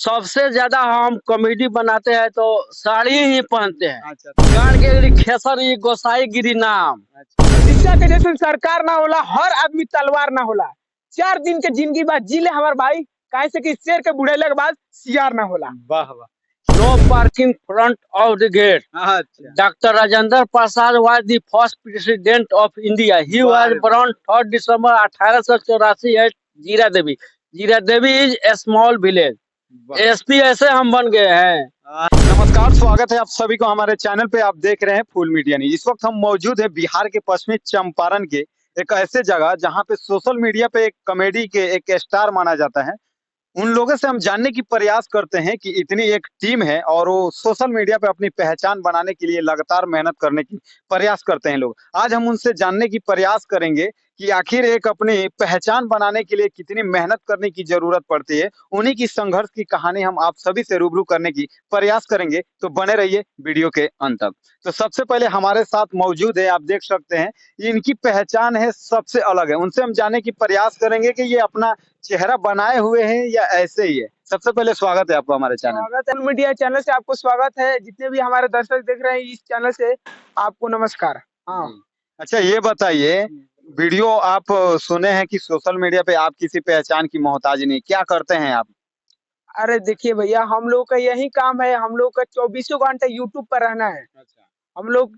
सबसे ज्यादा हम कॉमेडी बनाते हैं तो साड़ी ही पहनते हैं। अच्छा। गाड़ के गिरी खेसरी गोसाई गिरी नाम। शिक्षा के जैसे सरकार ना होला, हर आदमी तलवार ना होला। 4 दिन के जिंदगी बाद जी ले हमार भाई, काहे से कि शेर के बुढ़ेले के बाद सियार ना होला। वाह वाह। No parking front of the gate. अच्छा। Doctor Rajendra Prasad was the first president of India. He was born 3 December 1884 at Zira Devi. Zira Devi is a small village. SP ऐसे हम बन गए हैं। नमस्कार, स्वागत है आप सभी को हमारे चैनल पे। आप देख रहे हैं फुल मीडिया न्यूज। इस वक्त हम मौजूद हैं बिहार के पश्चिमी चंपारण के एक ऐसे जगह जहां पे सोशल मीडिया पे एक कॉमेडी के एक स्टार माना जाता है। उन लोगों से हम जानने की प्रयास करते हैं कि इतनी एक टीम है और वो सोशल मीडिया पे अपनी पहचान बनाने के लिए लगातार मेहनत करने की प्रयास करते हैं लोग। आज हम उनसे जानने की प्रयास करेंगे कि आखिर एक अपनी पहचान बनाने के लिए कितनी मेहनत करने की जरूरत पड़ती है। उन्हीं की संघर्ष की कहानी हम आप सभी से रूबरू करने की प्रयास करेंगे, तो बने रहिए वीडियो के अंत तक। तो सबसे पहले हमारे साथ मौजूद है, आप देख सकते हैं, इनकी पहचान है सबसे अलग है। उनसे हम जानने की प्रयास करेंगे कि ये अपना चेहरा बनाए हुए हैं या ऐसे ही है। सबसे पहले स्वागत है आपको हमारे चैनल। स्वागत है मीडिया चैनल से, आपको स्वागत है। जितने भी हमारे दर्शक देख रहे हैं इस चैनल से, आपको नमस्कार। हाँ। अच्छा, ये बताइए, वीडियो आप सुने हैं कि सोशल मीडिया पे आप किसी पहचान की मोहताज नहीं, क्या करते हैं आप? अरे देखिए भैया, हम लोग का यही काम है। हम लोग का 24 घंटे यूट्यूब पर रहना है। अच्छा। हम लोग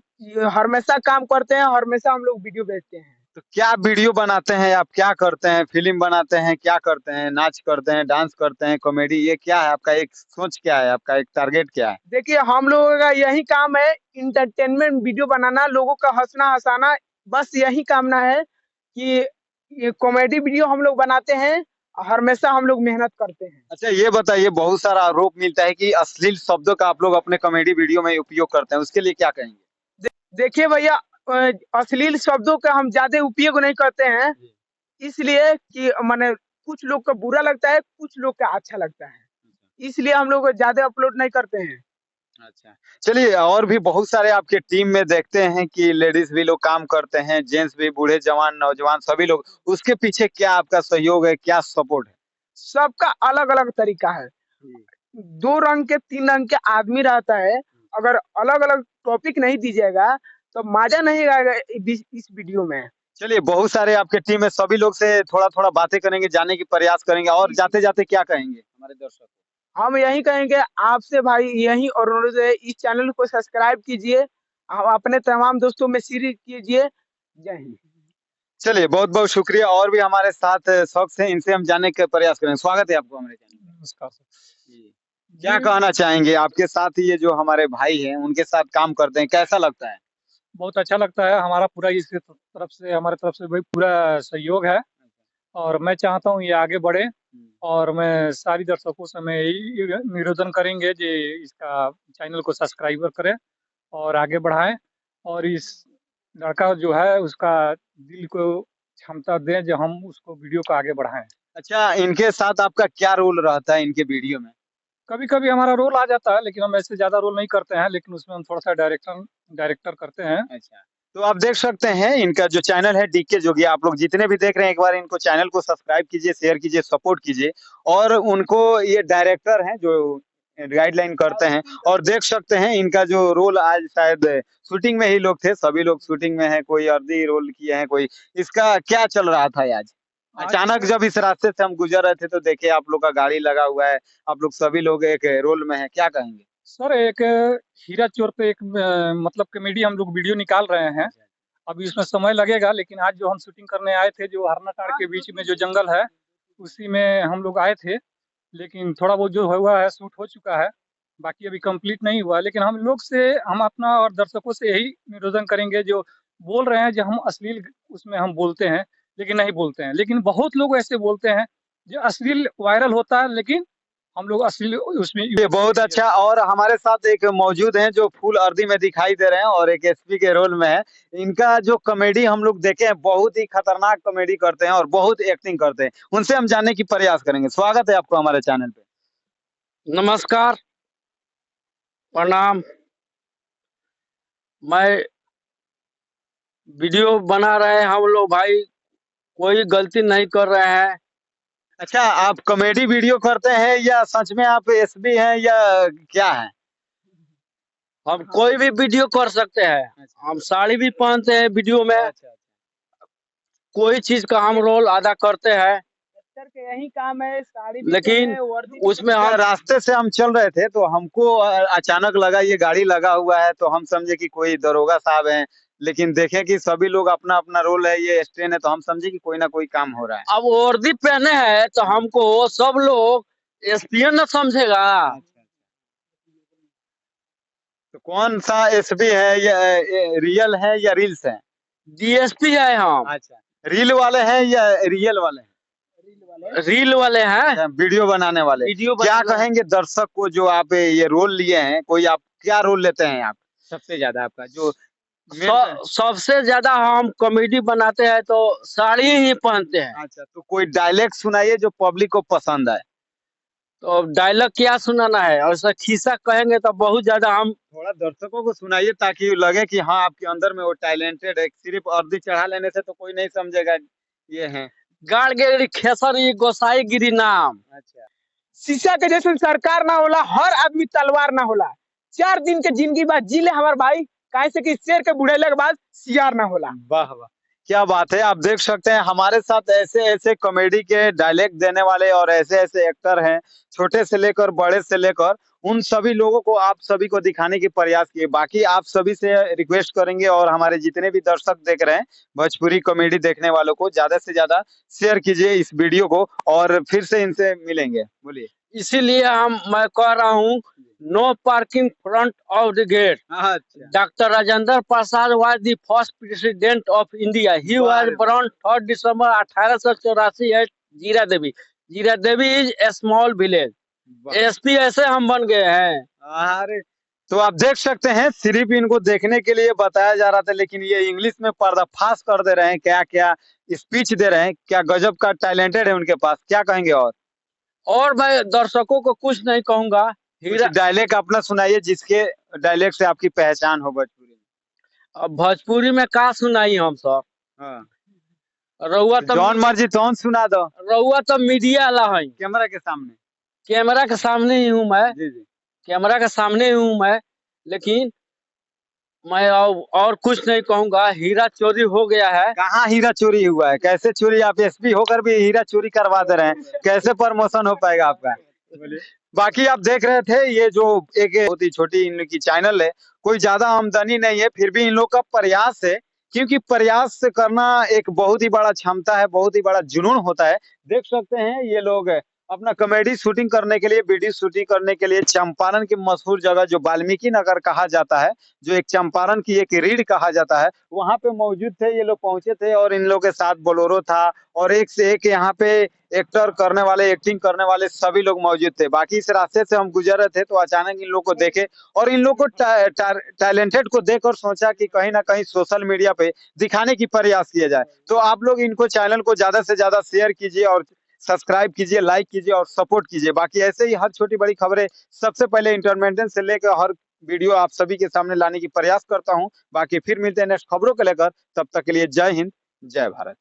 हमेशा काम करते हैं, हमेशा हम लोग वीडियो भेजते हैं। तो क्या वीडियो बनाते हैं आप? क्या करते हैं? फिल्म बनाते हैं? क्या करते हैं? नाच करते हैं, डांस करते हैं, कॉमेडी? ये क्या है आपका? एक सोच क्या है आपका? एक टारगेट क्या है? देखिए, हम लोगों का यही काम है, इंटरटेनमेंट वीडियो बनाना, लोगों का हंसना हंसाना। बस यही कामना है कि ये कॉमेडी वीडियो हम लोग बनाते हैं। हमेशा हम लोग मेहनत करते हैं। अच्छा, ये बताइए, बहुत सारा आरोप मिलता है कि अश्लील शब्दों का आप लोग अपने कॉमेडी वीडियो में उपयोग करते हैं, उसके लिए क्या कहेंगे? देखिए भैया, अश्लील शब्दों का हम ज्यादा उपयोग नहीं करते हैं, इसलिए कि माने कुछ लोग को बुरा लगता है, कुछ लोग का अच्छा लगता है, इसलिए हम लोग ज्यादा अपलोड नहीं करते हैं। अच्छा, चलिए, और भी बहुत सारे आपके टीम में देखते हैं कि लेडीज भी लोग काम करते हैं, जेंट्स भी, बूढ़े जवान नौजवान सभी लोग। उसके पीछे क्या आपका सहयोग है, क्या सपोर्ट है? सबका अलग अलग तरीका है। 2 रंग के 3 रंग के आदमी रहता है। अगर अलग अलग टॉपिक नहीं दीजिएगा तो मजा नहीं आएगा इस वीडियो में। चलिए, बहुत सारे आपके टीम में, सभी लोग से थोड़ा थोड़ा बातें करेंगे, जानने की प्रयास करेंगे। और जाते जाते क्या कहेंगे हमारे दर्शक को? हम यही कहेंगे आपसे भाई, यही और अनुरोध है, इस चैनल को सब्सक्राइब कीजिए, अपने तमाम दोस्तों में शेयर कीजिए। जय हिंद। चलिए, बहुत बहुत शुक्रिया। और भी हमारे साथ शख्स हैं, इनसे हम जानने का प्रयास करेंगे। स्वागत है आपको हमारे चैनल में। नमस्कार जी। क्या कहना चाहेंगे? आपके साथ ये जो हमारे भाई हैं, उनके साथ काम करते हैं, कैसा लगता है? बहुत अच्छा लगता है। हमारा पूरा इसकी तरफ से, हमारे तरफ से भी पूरा सहयोग है और मैं चाहता हूँ ये आगे बढ़े। और मैं सारी दर्शकों से मैं यही निवेदन करेंगे कि इसका चैनल को सब्सक्राइबर करें और आगे बढ़ाएं। और इस लड़का जो है उसका दिल को क्षमता दें जो हम उसको वीडियो को आगे बढ़ाएं। अच्छा, इनके साथ आपका क्या रोल रहता है इनके वीडियो में? कभी कभी हमारा रोल आ जाता है, लेकिन हम ऐसे ज़्यादा रोल नहीं करते हैं, लेकिन उसमें हम थोड़ा सा डायरेक्टर करते हैं। अच्छा, तो आप देख सकते हैं इनका जो चैनल है डीके जोगिया। आप लोग जितने भी देख रहे हैं, एक बार इनको चैनल को सब्सक्राइब कीजिए, शेयर कीजिए, सपोर्ट कीजिए। और उनको, ये डायरेक्टर हैं जो गाइडलाइन करते हैं। और देख सकते हैं इनका जो रोल, आज शायद शूटिंग में ही लोग थे, सभी लोग शूटिंग में है, कोई अर्धी रोल किए हैं, कोई। इसका क्या चल रहा था आज? अचानक जब इस रास्ते से हम गुजर रहे थे तो देखे आप लोग का गाड़ी लगा हुआ है, आप लोग सभी लोग एक रोल में है, क्या कहेंगे? सर, एक हीरा चोर पे एक मतलब कॉमेडी हम लोग वीडियो निकाल रहे हैं। अभी इसमें समय लगेगा, लेकिन आज जो हम शूटिंग करने आए थे, जो हरनाटाड़ के बीच में जो जंगल है, उसी में हम लोग आए थे। लेकिन थोड़ा बहुत जो हुआ है शूट हो चुका है, बाकी अभी कंप्लीट नहीं हुआ। लेकिन हम लोग से, हम अपना और दर्शकों से यही निवेदन करेंगे, जो बोल रहे हैं जो हम अश्लील उसमें हम बोलते हैं, लेकिन नहीं बोलते हैं। लेकिन बहुत लोग ऐसे बोलते हैं जो अश्लील वायरल होता है, लेकिन हम लोग अश्लील उसमें ये बहुत अच्छा। और हमारे साथ एक मौजूद हैं जो फुल अर्दी में दिखाई दे रहे हैं और एक एसपी के रोल में है। इनका जो कॉमेडी हम लोग देखे हैं, बहुत ही खतरनाक कॉमेडी करते हैं और बहुत एक्टिंग करते हैं। उनसे हम जानने की प्रयास करेंगे। स्वागत है आपको हमारे चैनल पे। नमस्कार, प्रणाम। मैं वीडियो बना रहे हैं, हम लोग भाई कोई गलती नहीं कर रहे हैं। अच्छा, आप कॉमेडी वीडियो करते हैं या सच में आप एसपी हैं या क्या है? हम कोई भी वीडियो कर सकते हैं, हम साड़ी भी पहनते हैं वीडियो में, अच्छा, कोई चीज का हम रोल अदा करते हैं, सर के यही काम है, साड़ी भी लेकिन पहने, वर्दी भी उसमें अच्छा, हम रास्ते से हम चल रहे थे तो हमको अचानक लगा ये गाड़ी लगा हुआ है तो हम समझे कि कोई दरोगा साहब हैं, लेकिन देखे कि सभी लोग अपना अपना रोल है, ये स्टेन है, तो हम समझे कि कोई ना कोई काम हो रहा है। अब वर्दी पहने हैं तो हमको सब लोग एसपीएन न समझेगा। तो कौन सा एसबी है या रियल है या रील्स है? डीएसपी है हम, अच्छा, रील वाले हैं या रियल वाले हैं? रील वाले हैं, अच्छा, वीडियो बनाने वाले। वीडियो क्या बनाने- कहेंगे दर्शक को जो आप ये रोल लिए हैं, कोई आप क्या रोल लेते हैं आप सबसे ज्यादा आपका जो सबसे ज्यादा हम कॉमेडी बनाते हैं तो साड़ी ही पहनते हैं। अच्छा, तो कोई डायलॉग सुनाइए जो पब्लिक को पसंद आए। तो डायलॉग क्या सुनाना है, और ऐसा खिस्सा कहेंगे तो बहुत ज्यादा हम थोड़ा दर्शकों को सुनाइए ताकि लगे कि हाँ आपके अंदर में वो टैलेंटेड है। सिर्फ अर्दी चढ़ा लेने से तो कोई नहीं समझेगा ये है। गाड़ गिरी खेसरी गोसाई गिरी नाम। अच्छा, शीशा के जैसे सरकार ना होला, हर आदमी तलवार ना होला। 4 दिन के जिंदगी बाद जी ले हमार भाई, काहे से कि शेर के बुढ़ेले के बाद सियार ना होला। वाह वाह, क्या बात है। आप देख सकते हैं हमारे साथ ऐसे ऐसे कॉमेडी के डायलॉग देने वाले और ऐसे ऐसे एक्टर हैं, छोटे से लेकर बड़े से लेकर, उन सभी लोगों को आप सभी को दिखाने की प्रयास किए। बाकी आप सभी से रिक्वेस्ट करेंगे और हमारे जितने भी दर्शक देख रहे हैं भोजपुरी कॉमेडी देखने वालों को ज्यादा से ज्यादा शेयर कीजिए इस वीडियो को और फिर से इनसे मिलेंगे। बोलिए। इसीलिए मैं कह रहा हूँ, no parking front of the gate. अच्छा, Dr. Rajendra Prasad was the first president of India. He was born 3rd December 1884 at Jeera Devi. Jeera Devi is a small village. SP ऐसे हम बन गए हैं। अरे, तो आप देख सकते हैं सिर्फ इनको देखने के लिए बताया जा रहा था, लेकिन ये इंग्लिश में पर्दाफाश कर दे रहे हैं, क्या क्या स्पीच दे रहे हैं, क्या गजब का टैलेंटेड है उनके पास। क्या कहेंगे और मैं दर्शकों को कुछ नहीं कहूंगा। हीरा डायलेक्ट अपना सुनाइए जिसके डायलेक्ट से आपकी पहचान हो भोजपुरी में। अब भोजपुरी में का सुनाई हम सब, हाँ, रउआ तो जौन मर्जी तौन सुना दो रउआ तो मीडिया वाला है, कैमरा के सामने। कैमरा के सामने ही हूँ मैं, जी जी, कैमरा के सामने ही हूँ मैं, लेकिन मैं और कुछ नहीं कहूंगा। हीरा चोरी हो गया है। कहाँ हीरा चोरी हुआ है? कैसे चोरी? आप एसपी होकर भी हीरा चोरी करवा दे रहे हैं, कैसे प्रमोशन हो पाएगा आपका? बाकी आप देख रहे थे ये जो एक बहुत ही छोटी इनकी चैनल है, कोई ज्यादा आमदनी नहीं है, फिर भी इन लोग का प्रयास है, क्योंकि प्रयास करना एक बहुत ही बड़ा क्षमता है, बहुत ही बड़ा जुनून होता है। देख सकते हैं ये लोग अपना कॉमेडी शूटिंग करने के लिए, वीडियो शूटिंग करने के लिए चंपारण की मशहूर जगह जो वाल्मीकि नगर कहा जाता है, जो एक चंपारण की एक रीढ़ कहा जाता है, वहां पे मौजूद थे। ये लोग पहुंचे थे और इन लोग के साथ बोलेरो था और एक से एक यहाँ पे एक्टर करने वाले, एक्टिंग करने वाले सभी लोग मौजूद थे। बाकी इस रास्ते से हम गुजर रहे थे तो अचानक इन लोग को देखे और इन लोग को टैलेंटेड को देख और सोचा कि कहीं ना कहीं सोशल मीडिया पे दिखाने की प्रयास किया जाए। तो आप लोग इनको चैनल को ज्यादा से ज्यादा शेयर कीजिए और सब्सक्राइब कीजिए, लाइक कीजिए और सपोर्ट कीजिए। बाकी ऐसे ही हर छोटी बड़ी खबरें सबसे पहले इंटरनेट से लेकर हर वीडियो आप सभी के सामने लाने की प्रयास करता हूं। बाकी फिर मिलते हैं नेक्स्ट खबरों को लेकर, तब तक के लिए जय हिंद, जय भारत।